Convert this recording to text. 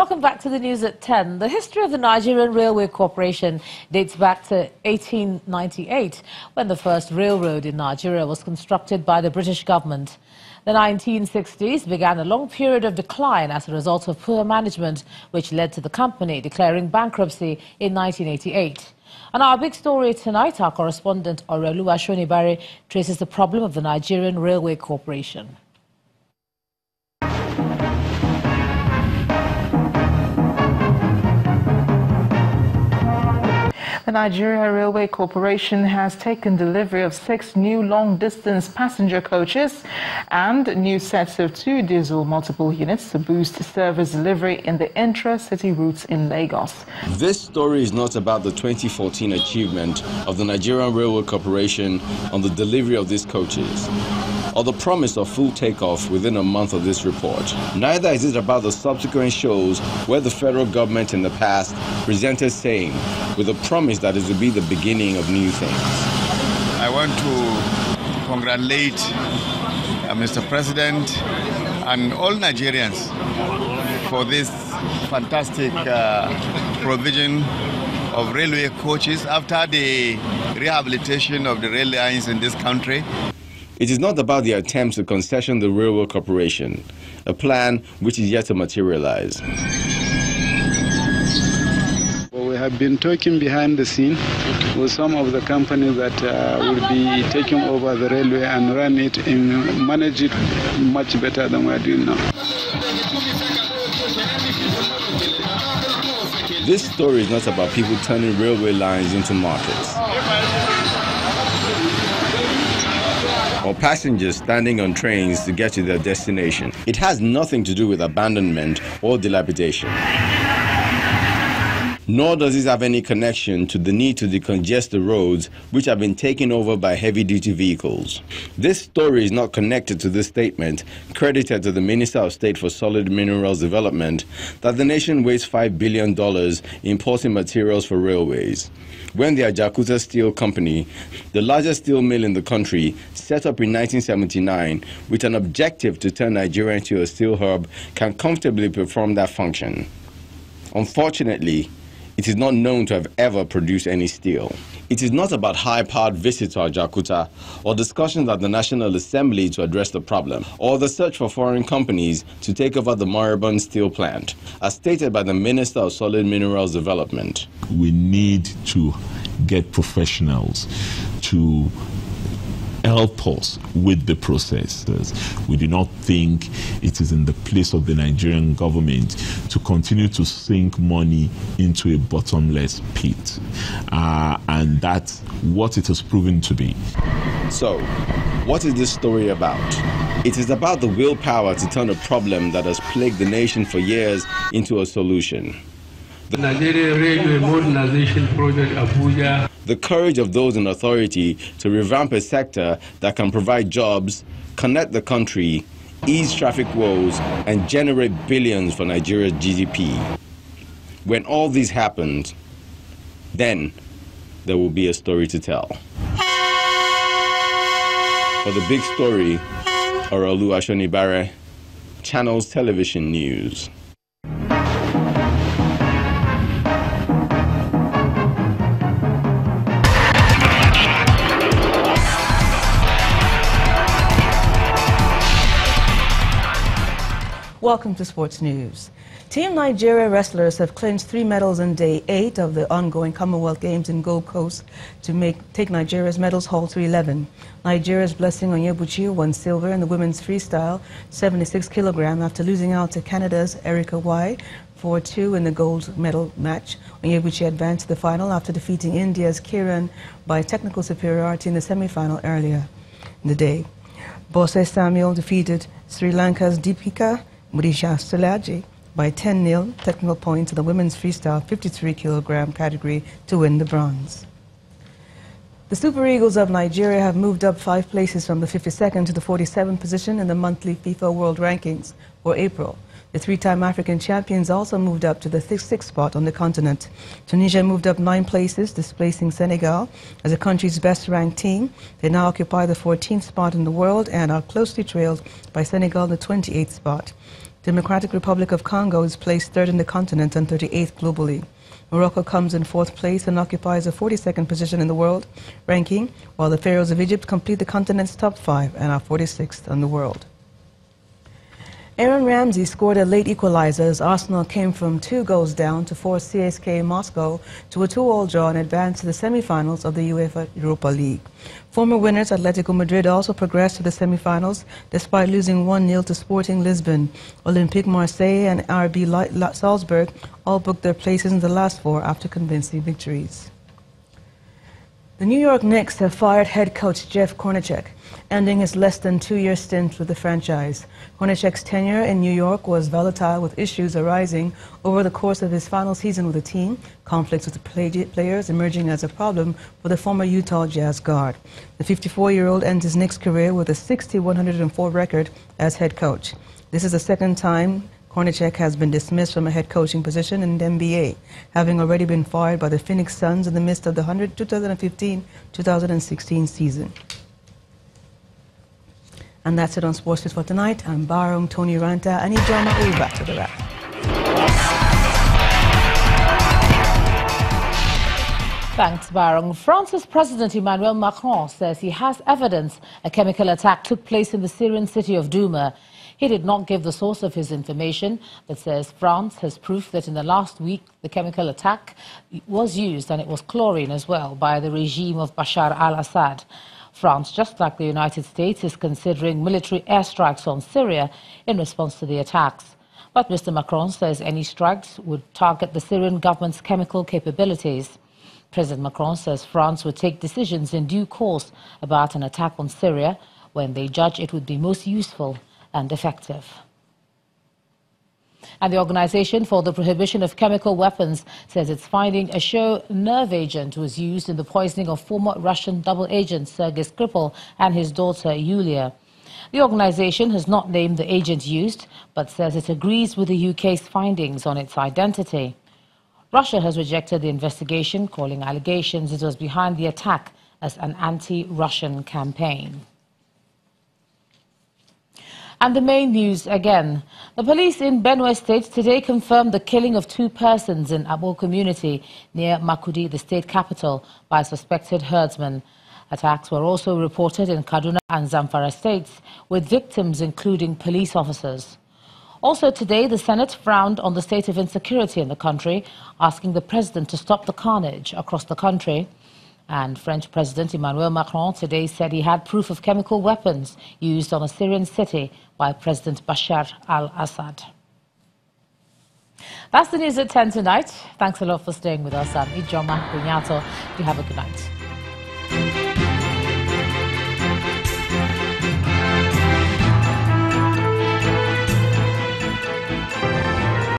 Welcome back to the news at 10. The history of the Nigerian Railway Corporation dates back to 1898, when the first railroad in Nigeria was constructed by the British government. The 1960s began a long period of decline as a result of poor management, which led to the company declaring bankruptcy in 1988. On our big story tonight, our correspondent Orelu Ashonibare traces the problem of the Nigerian Railway Corporation. The Nigeria Railway Corporation has taken delivery of 6 new long-distance passenger coaches and new sets of 2 diesel multiple units to boost service delivery in the intra-city routes in Lagos. This story is not about the 2014 achievement of the Nigerian Railway Corporation on the delivery of these coaches, or the promise of full takeoff within a month of this report. Neither is it about the subsequent shows where the federal government in the past presented same, with a promise that it will be the beginning of new things. I want to congratulate Mr. President and all Nigerians for this fantastic provision of railway coaches after the rehabilitation of the rail lines in this country. It is not about the attempts to concession the Railway Corporation, a plan which is yet to materialize. We have been talking behind the scene with some of the companies that will be taking over the railway and run it and manage it much better than we are doing now. This story is not about people turning railway lines into markets, or passengers standing on trains to get to their destination. It has nothing to do with abandonment or dilapidation. Nor does it have any connection to the need to decongest the roads, which have been taken over by heavy-duty vehicles. This story is not connected to this statement, credited to the Minister of State for Solid Minerals Development, that the nation wastes $5 billion importing materials for railways, when the Ajaokuta Steel Company, the largest steel mill in the country, set up in 1979 with an objective to turn Nigeria into a steel hub, can comfortably perform that function. Unfortunately, it is not known to have ever produced any steel. It is not about high-powered visits to Ajaokuta or discussions at the National Assembly to address the problem, or the search for foreign companies to take over the moribund steel plant, as stated by the Minister of Solid Minerals Development. We need to get professionals to help us with the processes. We do not think it is in the place of the Nigerian government to continue to sink money into a bottomless pit. And that's what it has proven to be. So, what is this story about? It is about the willpower to turn a problem that has plagued the nation for years into a solution. The Nigerian Railway Modernization Project Abuja. The courage of those in authority to revamp a sector that can provide jobs, connect the country, ease traffic woes, and generate billions for Nigeria's GDP. When all this happens, then there will be a story to tell. For the big story, Orelu Ashonibare, Channels Television News. Welcome to Sports News. Team Nigeria wrestlers have clinched 3 medals on day 8 of the ongoing Commonwealth Games in Gold Coast to take Nigeria's medals haul to 11. Nigeria's Blessing Onyebuchi won silver in the women's freestyle 76 kilogram after losing out to Canada's Erica Y 4-2 in the gold medal match. Onyebuchi advanced to the final after defeating India's Kiran by technical superiority in the semi-final earlier in the day. Bose Samuel defeated Sri Lanka's Deepika Murisha Sulaji by 10-0 technical points in the women's freestyle 53 kilogram category to win the bronze. The Super Eagles of Nigeria have moved up 5 places from the 52nd to the 47th position in the monthly FIFA World Rankings for April. The 3-time African champions also moved up to the 6th spot on the continent. Tunisia moved up 9 places, displacing Senegal as the country's best-ranked team. They now occupy the 14th spot in the world and are closely trailed by Senegal, the 28th spot. Democratic Republic of Congo is placed third in the continent and 38th globally. Morocco comes in fourth place and occupies the 42nd position in the world ranking, while the Pharaohs of Egypt complete the continent's top 5 and are 46th in the world. Aaron Ramsey scored a late equalizer as Arsenal came from 2 goals down to force CSKA Moscow to a 2-2 draw and advance to the semi-finals of the UEFA Europa League. Former winners Atletico Madrid also progressed to the semi-finals despite losing 1-0 to Sporting Lisbon. Olympique Marseille and RB Salzburg all booked their places in the last 4 after convincing victories. The New York Knicks have fired head coach Jeff Horncek, ending his less than 2-year stint with the franchise. Hornacek's tenure in New York was volatile, with issues arising over the course of his final season with the team, conflicts with the players emerging as a problem for the former Utah Jazz guard. The 54-year-old ends his Knicks career with a 60-104 record as head coach. This is the second time Hornacek has been dismissed from a head coaching position in the NBA, having already been fired by the Phoenix Suns in the midst of the 2015-2016 season. And that's it on Sports News for tonight. I'm Barong, Tony Ranta, and Ijoma. We'll be back to the wrap. Thanks, Barong. France's President Emmanuel Macron says he has evidence a chemical attack took place in the Syrian city of Douma. He did not give the source of his information, but says France has proof that in the last week the chemical attack was used, and it was chlorine as well, by the regime of Bashar al-Assad. France, just like the United States, is considering military airstrikes on Syria in response to the attacks. But Mr. Macron says any strikes would target the Syrian government's chemical capabilities. President Macron says France would take decisions in due course about an attack on Syria when they judge it would be most useful and effective. And the Organization for the Prohibition of Chemical Weapons says it's finding a show nerve agent was used in the poisoning of former Russian double agent Sergei Skripal and his daughter Yulia. The organization has not named the agent used, but says it agrees with the UK's findings on its identity. Russia has rejected the investigation, calling allegations it was behind the attack as an anti-Russian campaign. And the main news again. The police in Benue State today confirmed the killing of 2 persons in Abo community near Makudi, the state capital, by suspected herdsmen. Attacks were also reported in Kaduna and Zamfara states, with victims including police officers. Also today, the Senate frowned on the state of insecurity in the country, asking the president to stop the carnage across the country. And French President Emmanuel Macron today said he had proof of chemical weapons used on a Syrian city by President Bashar al-Assad. That's the news at 10 tonight. Thanks a lot for staying with us. I'm Ijoma Bunyato. You have a good night.